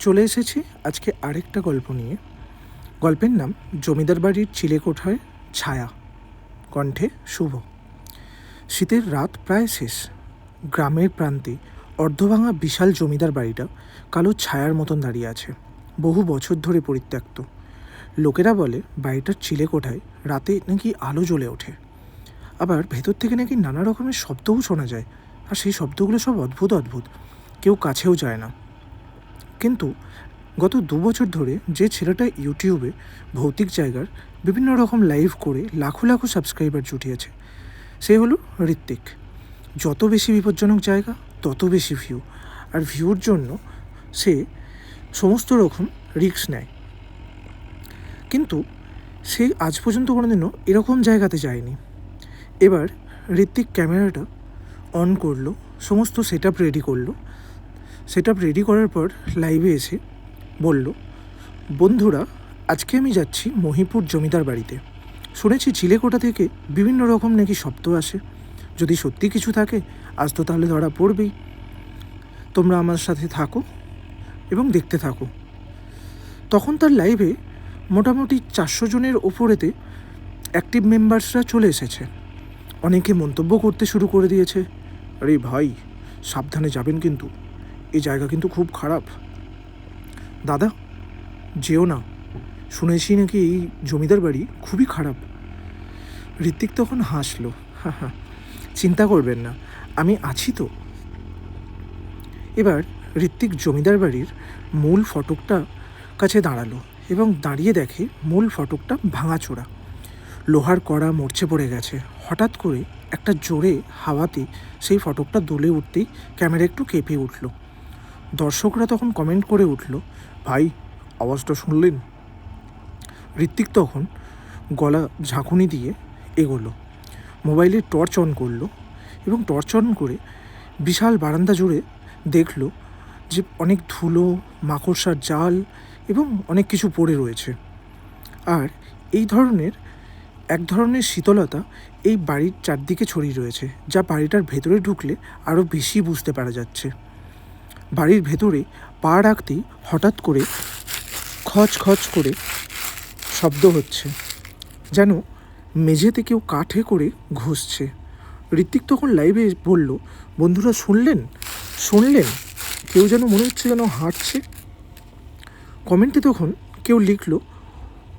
চলে এসেছি আজকে আরেকটা গল্প নিয়ে। গল্পের নাম জমিদার বাড়ির চিলেকোঠায় ছায়া। কণ্ঠে শুভ। শীতের রাত প্রায় শেষ। গ্রামের প্রান্তে অর্ধভাঙা বিশাল জমিদার বাড়িটা কালো ছায়ার মতন দাঁড়িয়ে আছে, বহু বছর ধরে পরিত্যক্ত। লোকেরা বলে বাড়িটার চিলেকোঠায় রাতে নাকি আলো জ্বলে ওঠে, আবার ভেতর থেকে নাকি নানা রকমের শব্দও শোনা যায়, আর সেই শব্দগুলো সব অদ্ভুত অদ্ভুত, কেউ কাছেও যায় না। কিন্তু গত 2 বছর ধরে যে ছেলেটা ইউটিউবে ভৌতিক জায়গার বিভিন্ন রকম লাইভ করে লাখো লাখো সাবস্ক্রাইবার জুটিয়েছে, সে হলো ঋত্বিক। যত বেশি বিপজ্জনক জায়গা তত বেশি ভিউ, আর ভিউর জন্য সে সমস্ত রকম রিস্ক নেয়। কিন্তু সে আজ পর্যন্ত কোনোদিনও এরকম জায়গাতে যায়নি। এবার ঋত্বিক ক্যামেরাটা অন করলো, সমস্ত সেট আপ রেডি করার পর লাইভে এসে বলল, বন্ধুরা, আজকে আমি যাচ্ছি মহিপুর জমিদার বাড়িতে। শুনেছি চিলেকোঠা থেকে বিভিন্ন রকম নাকি শব্দ আসে। যদি সত্যি কিছু থাকে আজ তো তাহলে ধরা পড়বেই। তোমরা আমার সাথে থাকো এবং দেখতে থাকো। তখন তার লাইভে মোটামুটি 400 জনের ওপরেতে অ্যাক্টিভ মেম্বার্সরা চলে এসেছে। অনেকে মন্তব্য করতে শুরু করে দিয়েছে, আরে ভাই সাবধানে যাবেন, কিন্তু এই জায়গা কিন্তু খুব খারাপ। দাদা যেও না, শুনেছি নাকি এই জমিদার বাড়ি খুবই খারাপ। ঋত্বিক তখন হাসলো, হা, চিন্তা করবেন না, আমি আছি তো। এবার ঋত্বিক জমিদার বাড়ির মূল ফটকটা কাছে দাঁড়ালো এবং দাঁড়িয়ে দেখে মূল ফটকটা ভাঙাচোরা, লোহার কড়া মরচে পড়ে গেছে। হঠাৎ করে একটা জোরে হাওয়াতে সেই ফটকটা দুলে উঠতেই ক্যামেরা একটু কেঁপে উঠল। দর্শকরা তখন কমেন্ট করে উঠল, ভাই আওয়াজটা শুনলেন? ঋত্বিক তখন গলা ঝাঁকুনি দিয়ে এগোলো, মোবাইলের টর্চ অন করলো এবং টর্চ অন করে বিশাল বারান্দা জুড়ে দেখলো যে অনেক ধুলো, মাকড়সার জাল এবং অনেক কিছু পড়ে রয়েছে। আর এক ধরনের শীতলতা এই বাড়ির চারদিকে ছড়িয়ে রয়েছে, যা বাড়িটার ভেতরে ঢুকলে আরও বেশি বুঝতে পারা যাচ্ছে। বাড়ির ভেতরে পা রাখতেই হঠাৎ করে খচ খচ করে শব্দ হচ্ছে, যেন মেঝেতে কেউ কাঠে করে ঘষছে। ঋত্বিক তখন লাইভে বলল, বন্ধুরা শুনলেন? কেউ যেন মনে হচ্ছে যেন হাঁটছে। কমেন্টে তখন কেউ লিখল,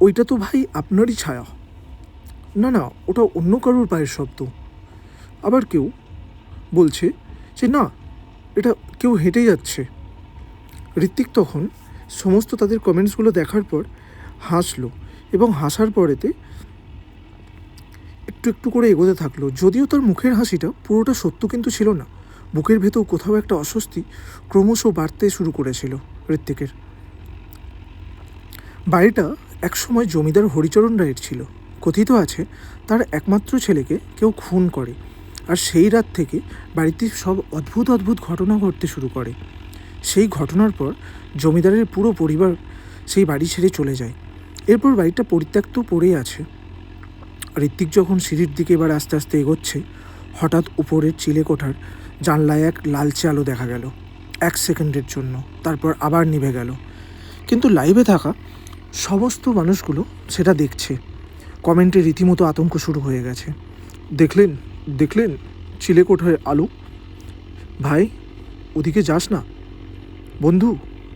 ওইটা তো ভাই আপনারই ছায়া। না, ওটা অন্য কারোর পায়ের শব্দ। আবার কেউ বলছে যে না, এটা কেউ হেঁটে যাচ্ছে। ঋত্বিক তখন সমস্ত তাদের কমেন্টসগুলো দেখার পর হাসলো এবং হাসার পরেতে একটু একটু করে এগোতে থাকলো। যদিও তার মুখের হাসিটা পুরোটা সত্য কিন্তু ছিল না, বুকের ভেতর কোথাও একটা অস্বস্তি ক্রমশ বাড়তে শুরু করেছিল ঋত্বিকের। বাড়িটা একসময় জমিদার হরিচরণ রায়ের ছিল। কথিত আছে তার একমাত্র ছেলেকে কেউ খুন করে, আর সেই রাত থেকে বাড়িতে সব অদ্ভুত অদ্ভুত ঘটনা ঘটতে শুরু করে। সেই ঘটনার পর জমিদারের পুরো পরিবার সেই বাড়ি ছেড়ে চলে যায়। এরপর বাড়িটা পরিত্যক্ত পড়েই আছে। ঋত্বিক যখন সিঁড়ির দিকে এবার আস্তে আস্তে এগোচ্ছে, হঠাৎ উপরের চিলেকোঠার জানলায় এক লালচে আলো দেখা গেল 1 সেকেন্ডের জন্য, তারপর আবার নিভে গেল। কিন্তু লাইভে থাকা সমস্ত মানুষগুলো সেটা দেখছে। কমেন্টে রীতিমতো আতঙ্ক শুরু হয়ে গেছে। দেখলেন চিলেকোঠায় আলো? ভাই ওদিকে যাস না, বন্ধু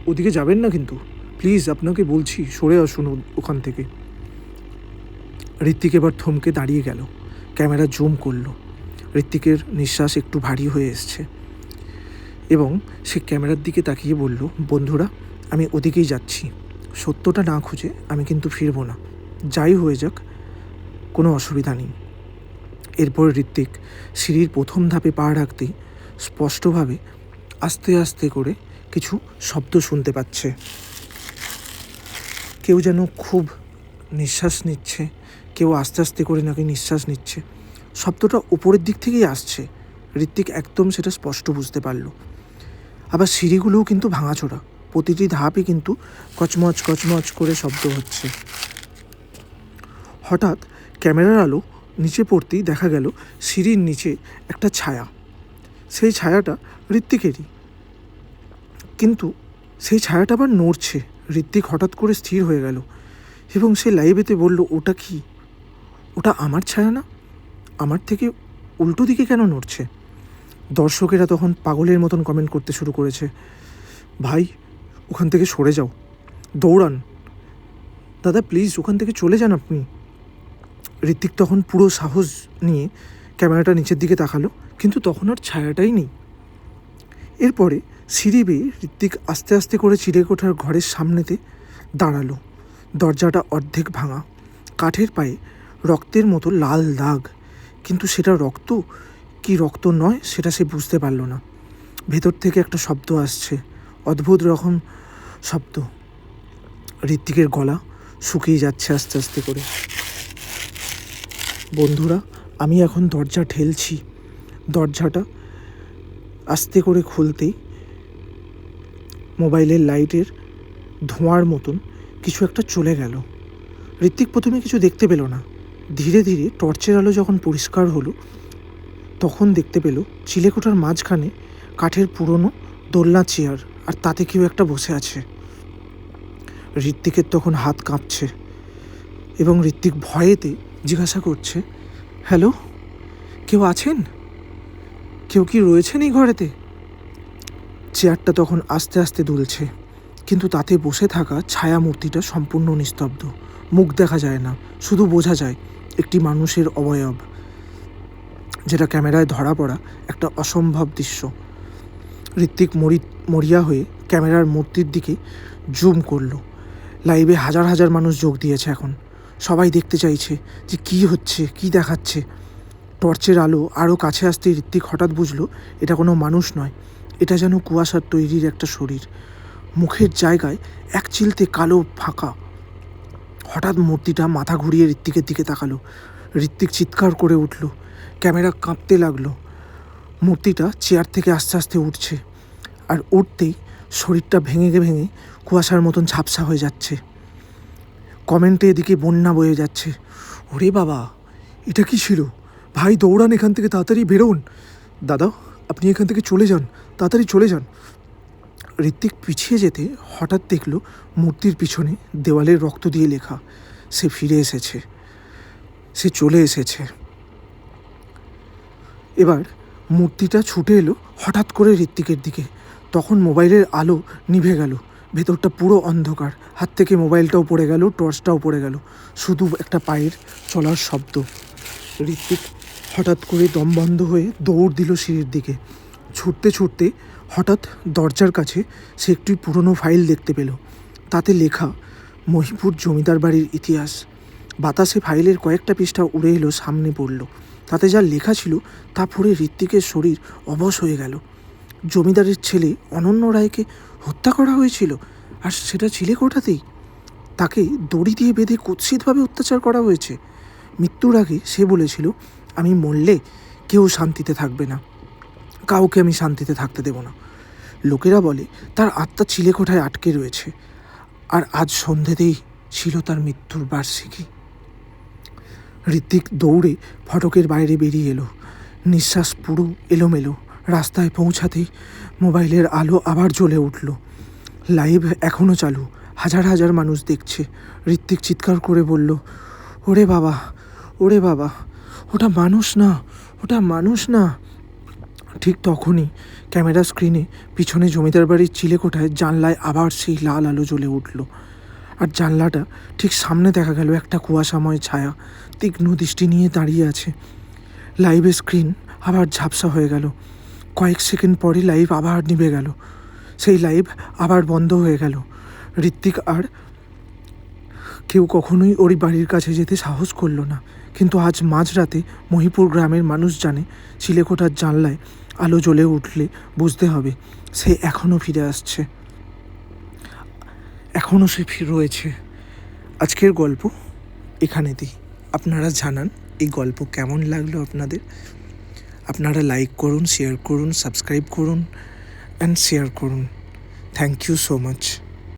ওদিকে যাবেন না কিন্তু, প্লিজ আপনাকে বলছি সরে আসুন ওখান থেকে। ঋত্বিক এবার থমকে দাঁড়িয়ে গেল, ক্যামেরা জুম করলো। ঋত্বিকের নিঃশ্বাস একটু ভারী হয়ে এসছে এবং সে ক্যামেরার দিকে তাকিয়ে বলল, বন্ধুরা আমি ওদিকেই যাচ্ছি, সত্যটা না খুঁজে আমি কিন্তু ফিরব না, যাই হয়ে যাক কোনো অসুবিধা নেই। এরপর ঋত্বিক সিঁড়ির প্রথম ধাপে পা রাখতেই স্পষ্টভাবে আস্তে আস্তে করে কিছু শব্দ শুনতে পাচ্ছে। কেউ যেন খুব নিঃশ্বাস নিচ্ছে, কেউ আস্তে আস্তে করে নাকি নিঃশ্বাস নিচ্ছে। শব্দটা উপরের দিক থেকেই আসছে, ঋত্বিক একদম সেটা স্পষ্ট বুঝতে পারল। আবার সিঁড়িগুলোও কিন্তু ভাঙাচোরা, প্রতিটি ধাপে কিন্তু কচমচ কচমচ করে শব্দ হচ্ছে। হঠাৎ ক্যামেরার আলো নিচে পড়তেই দেখা গেল সিঁড়ির নিচে একটা ছায়া। সেই ছায়াটা ঋত্বিকেরই, কিন্তু সেই ছায়াটা আবার নড়ছে। ঋত্বিক হঠাৎ করে স্থির হয়ে গেল এবং সে লাইভেতে বলল, ওটা কি? ওটা আমার ছায়া না? আমার থেকে উল্টো দিকে কেন নড়ছে? দর্শকেরা তখন পাগলের মতন কমেন্ট করতে শুরু করেছে, ভাই ওখান থেকে সরে যাও, দৌড়ান, দাদা প্লিজ ওখান থেকে চলে যান আপনি। ঋত্বিক তখন পুরো সাহস নিয়ে ক্যামেরাটা নিচের দিকে তাকালো, কিন্তু তখন আর ছায়াটাই নেই। এরপরে সিঁড়ি বেয়ে ঋত্বিক আস্তে আস্তে করে চিলেকোঠার ঘরের সামনেতে দাঁড়ালো। দরজাটা অর্ধেক ভাঙা, কাঠের পায়ে রক্তের মতো লাল দাগ, কিন্তু সেটা রক্ত কি রক্ত নয় সেটা সে বুঝতে পারল না। ভেতর থেকে একটা শব্দ আসছে, অদ্ভুত রকম শব্দ। ঋত্বিকের গলা শুকিয়ে যাচ্ছে আস্তে আস্তে করে। বন্ধুরা, আমি এখন দরজা ঠেলছি। দরজাটা আস্তে করে খুলতেই মোবাইলের লাইটের ধোঁয়ার মতন কিছু একটা চলে গেল। ঋত্বিক প্রথমে কিছু দেখতে পেল না। ধীরে ধীরে টর্চের আলো যখন পরিষ্কার হলো, তখন দেখতে পেল চিলেকোঠার মাঝখানে কাঠের পুরনো দোলনা চেয়ার, আর তাতে কেউ একটা বসে আছে। ঋত্বিকের তখন হাত কাঁপছে এবং ঋত্বিক ভয়েতে জিজ্ঞাসা করছে, হ্যালো, কেউ আছেন? কেউ কি রয়েছেন এই ঘরেতে? চেয়ারটা তখন আস্তে আস্তে দুলছে, কিন্তু তাতে বসে থাকা ছায়া মূর্তিটা সম্পূর্ণ নিস্তব্ধ। মুখ দেখা যায় না, শুধু বোঝা যায় একটি মানুষের অবয়ব, যেটা ক্যামেরায় ধরা পড়া একটা অসম্ভব দৃশ্য। ঋত্বিক মরিয়া হয়ে ক্যামেরার মূর্তির দিকে জুম করলো। লাইভে হাজার হাজার মানুষ যোগ দিয়েছে এখন। সবাই দেখতে চাইছে যে কী হচ্ছে, কী দেখাচ্ছে। টর্চের আলো আরও কাছে আসতে ঋত্বিক হঠাৎ বুঝলো এটা কোনো মানুষ নয়, এটা যেন কুয়াশার তৈরির একটা শরীর। মুখের জায়গায় এক চিলতে কালো ফাঁকা। হঠাৎ মূর্তিটা মাথা ঘুরিয়ে ঋত্বিকের দিকে তাকালো। ঋত্বিক চিৎকার করে উঠল, ক্যামেরা কাঁপতে লাগলো। মূর্তিটা চেয়ার থেকে আস্তে আস্তে উঠছে, আর উঠতেই শরীরটা ভেঙে ভেঙে কুয়াশার মতন ঝাপসা হয়ে যাচ্ছে। কমেন্টে এদিকে বন্যা বয়ে যাচ্ছে, ওরে বাবা এটা কি ছিল? ভাই দৌড়ান এখান থেকে, তাড়াতাড়ি বেরোন, দাদা আপনি এখান থেকে চলে যান, তাড়াতাড়ি চলে যান। ঋত্বিক পিছিয়ে যেতে হঠাৎ দেখল মূর্তির পিছনে দেওয়ালের রক্ত দিয়ে লেখা, সে ফিরে এসেছে, সে চলে এসেছে। এবার মূর্তিটা ছুটে এলো হঠাৎ করে ঋত্বিকের দিকে। তখন মোবাইলের আলো নিভে গেল, ভেতরটা পুরো অন্ধকার। হাত থেকে মোবাইলটাও পড়ে গেল, টর্চটাও পড়ে গেল, শুধু একটা পায়ের চলার শব্দ। ঋত্বিক হঠাৎ করে দম বন্ধ হয়ে দৌড় দিল সিঁড়ির দিকে। ছুটতে ছুটতে হঠাৎ দরজার কাছে সে একটি পুরনো ফাইল দেখতে পেল। তাতে লেখা মহিপুর জমিদার বাড়ির ইতিহাস। বাতাসে ফাইলের কয়েকটা পৃষ্ঠা উড়ে এলো, সামনে পড়ল। তাতে যা লেখা ছিল তা পড়ে ঋত্বিকের শরীর অবশ হয়ে গেল। জমিদারের ছেলে অনন্য রায়কে হত্যা করা হয়েছিল, আর সেটা চিলেকোঠাতেই। তাকে দড়ি দিয়ে বেঁধে কুৎসিতভাবে অত্যাচার করা হয়েছে। মৃত্যুর আগে সে বলেছিল, আমি মরলে কেউ শান্তিতে থাকবে না, কাউকে আমি শান্তিতে থাকতে দেব না। লোকেরা বলে তার আত্মা চিলেকোঠায় আটকে রয়েছে, আর আজ সন্ধ্যেতেই ছিল তার মৃত্যুর বার্ষিকী। ঋত্বিক দৌড়ে ফটকের বাইরে বেরিয়ে এলো। নিঃশ্বাস পুরো এলোমেলো। রাস্তায় পৌঁছাতেই মোবাইলের আলো আবার জ্বলে উঠল। লাইভ এখনও চালু, হাজার হাজার মানুষ দেখছে। ঋত্বিক চিৎকার করে বলল, ওরে বাবা, ওরে বাবা, ওটা মানুষ না, ওটা মানুষ না। ঠিক তখনই ক্যামেরা স্ক্রিনে পিছনে জমিদার বাড়ির চিলেকোঠায় জানলায় আবার সেই লাল আলো জ্বলে উঠল, আর জানলাটা ঠিক সামনে দেখা গেল একটা কুয়াশাময় ছায়া তীক্ষ্ণ দৃষ্টি নিয়ে দাঁড়িয়ে আছে। লাইভের স্ক্রিন আবার ঝাপসা হয়ে গেল। কয়েক সেকেন্ড পরে লাইভ আবার নিভে গেল। সেই লাইভ আবার বন্ধ হয়ে গেল। ঋত্বিক আর কেউ কখনোই ওর বাড়ির কাছে যেতে সাহস করলো না। কিন্তু আজ মাঝরাতে মহিপুর গ্রামের মানুষ জানে, চিলেকোঠার জানলায় আলো জ্বলে উঠলে বুঝতে হবে সে এখনও ফিরে আসছে, এখনও সে রয়েছে। আজকের গল্প এখানেতেই। আপনারা জানান এই গল্প কেমন লাগলো আপনাদের। আপনারা লাইক করুন, শেয়ার করুন, সাবস্ক্রাইব করুন অ্যান্ড শেয়ার করুন। Thank you so much.